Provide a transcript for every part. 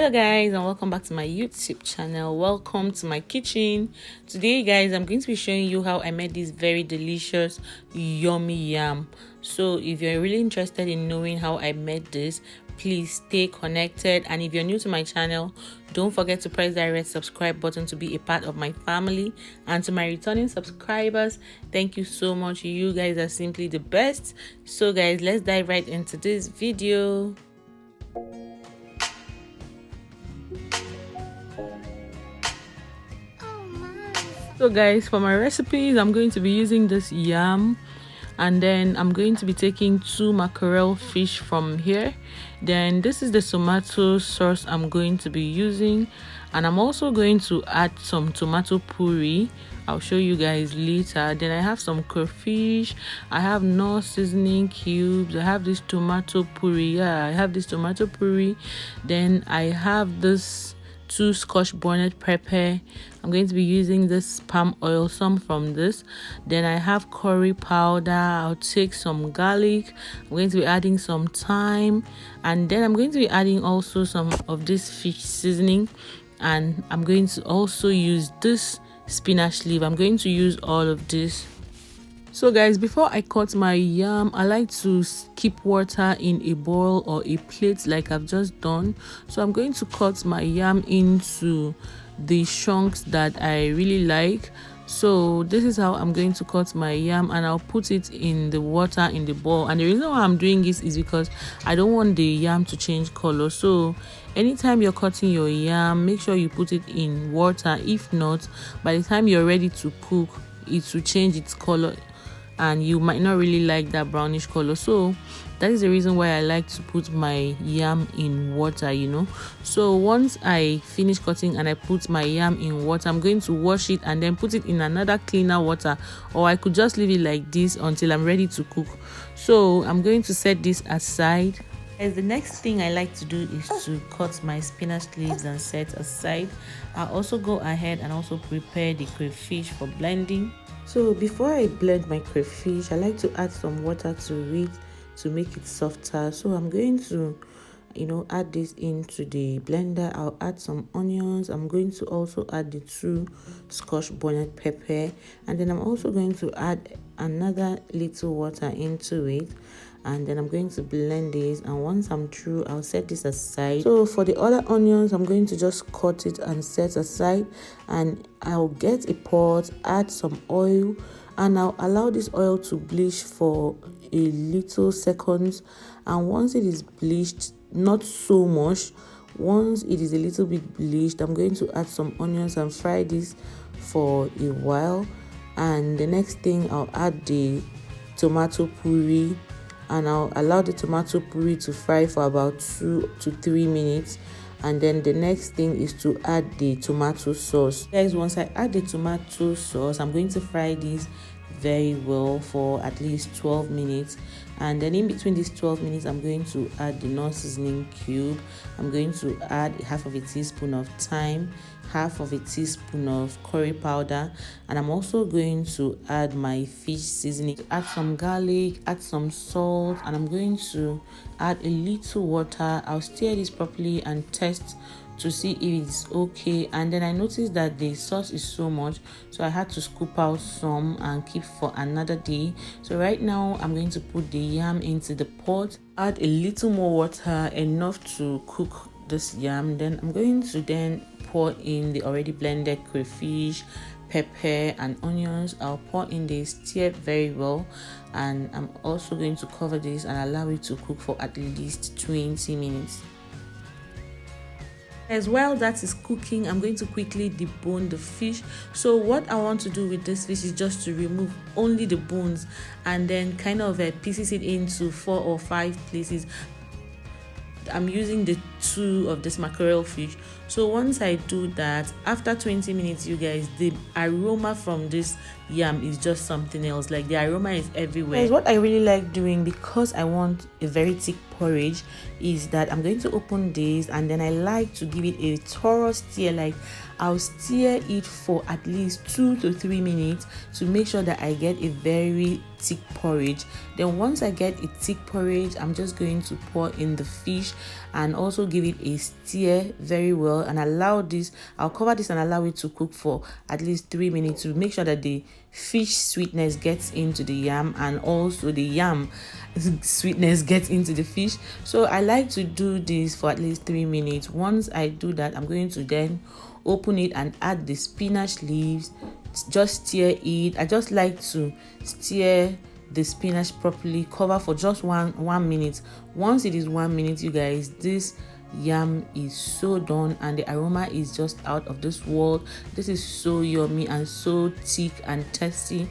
Hello guys, and welcome back to my YouTube channel. Welcome to my kitchen. Today guys, I'm going to be showing you how I made this very delicious yummy yam. So if you're really interested in knowing how I made this, please stay connected. And if you're new to my channel, don't forget to press that red subscribe button to be a part of my family. And to my returning subscribers, thank you so much. You guys are simply the best. So guys, let's dive right into this video. So guys, for my recipes, I'm going to be using this yam, and then I'm going to be taking 2 mackerel fish from here. Then this is the tomato sauce I'm going to be using, and I'm also going to add some tomato puree. I'll show you guys later. Then I have some crayfish, I have knor seasoning cubes, I have this tomato puree. I have this tomato puree. Then I have this 2 scotch bonnet pepper. I'm going to be using this palm oil, some from this. Then I have curry powder. I'll take some garlic. I'm going to be adding some thyme, and then I'm going to be adding also some of this fish seasoning, and I'm going to also use this spinach leaf. I'm going to use all of this. So guys, before I cut my yam, I like to keep water in a bowl or a plate like I've just done. So I'm going to cut my yam into the chunks that I really like. So this is how I'm going to cut my yam, and I'll put it in the water in the bowl. And the reason why I'm doing this is because I don't want the yam to change color. So anytime you're cutting your yam, make sure you put it in water. If not, by the time you're ready to cook, it will change its color and you might not really like that brownish color. So that is the reason why I like to put my yam in water, you know. So once I finish cutting and I put my yam in water, I'm going to wash it and then put it in another cleaner water, or I could just leave it like this until I'm ready to cook. So I'm going to set this aside. As the next thing I like to do is to cut my spinach leaves and set aside. I'll also go ahead and also prepare the crayfish for blending. So before I blend my crayfish, I like to add some water to it to make it softer. So I'm going to, add this into the blender. I'll add some onions. I'm going to also add the 2 scotch bonnet pepper, and then I'm also going to add another little water into it, and then I'm going to blend this. And once I'm through, I'll set this aside. So for the other onions, I'm going to just cut it and set aside, and I'll get a pot, add some oil, and I'll allow this oil to bleach for a little seconds. And once it is bleached, not so much, once it is a little bit bleached, I'm going to add some onions and fry this for a while. And the next thing, I'll add the tomato puree, and I'll allow the tomato puree to fry for about 2 to 3 minutes. And then the next thing is to add the tomato sauce. Guys, once I add the tomato sauce, I'm going to fry this very well for at least 12 minutes. And then in between these 12 minutes, I'm going to add the knor seasoning cube. I'm going to add half of a teaspoon of thyme, half of a teaspoon of curry powder, and I'm also going to add my fish seasoning. Add some garlic, add some salt, and I'm going to add a little water. I'll stir this properly and test to see if it's okay. And then I noticed that the sauce is so much, so I had to scoop out some and keep for another day. So right now I'm going to put the yam into the pot, add a little more water, enough to cook this yam. Then I'm going to pour in the already blended crayfish, pepper and onions. I'll pour in this, stir very well, and I'm also going to cover this and allow it to cook for at least 20 minutes. As while that is cooking, I'm going to quickly debone the fish. So what I want to do with this fish is just to remove only the bones, and then kind of pieces it into 4 or 5 places. I'm using the 2 of this mackerel fish. So once I do that, after 20 minutes, you guys, the aroma from this yam is just something else. Like, the aroma is everywhere. Guys, what I really like doing, because I want a very thick porridge, is that I'm going to open this, and then I like to give it a thorough stir. Like, I'll stir it for at least 2 to 3 minutes to make sure that I get a very thick porridge. Then once I get a thick porridge, I'm just going to pour in the fish and also give it a stir very well, and I'll cover this and allow it to cook for at least 3 minutes to make sure that the fish sweetness gets into the yam and also the yam sweetness gets into the fish. So I like to do this for at least 3 minutes. Once I do that, I'm going to then open it and add the spinach leaves. Just stir it. I just like to stir the spinach properly, cover for just one minute. Once it is 1 minute, you guys, this yam is so done and the aroma is just out of this world. This is so yummy and so thick and tasty.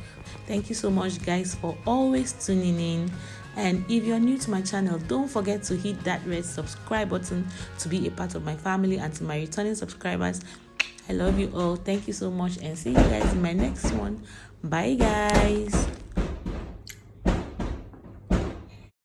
Thank you so much, guys, for always tuning in. And if you're new to my channel, don't forget to hit that red subscribe button to be a part of my family. And to my returning subscribers, I love you all. Thank you so much, and see you guys in my next one. Bye, guys.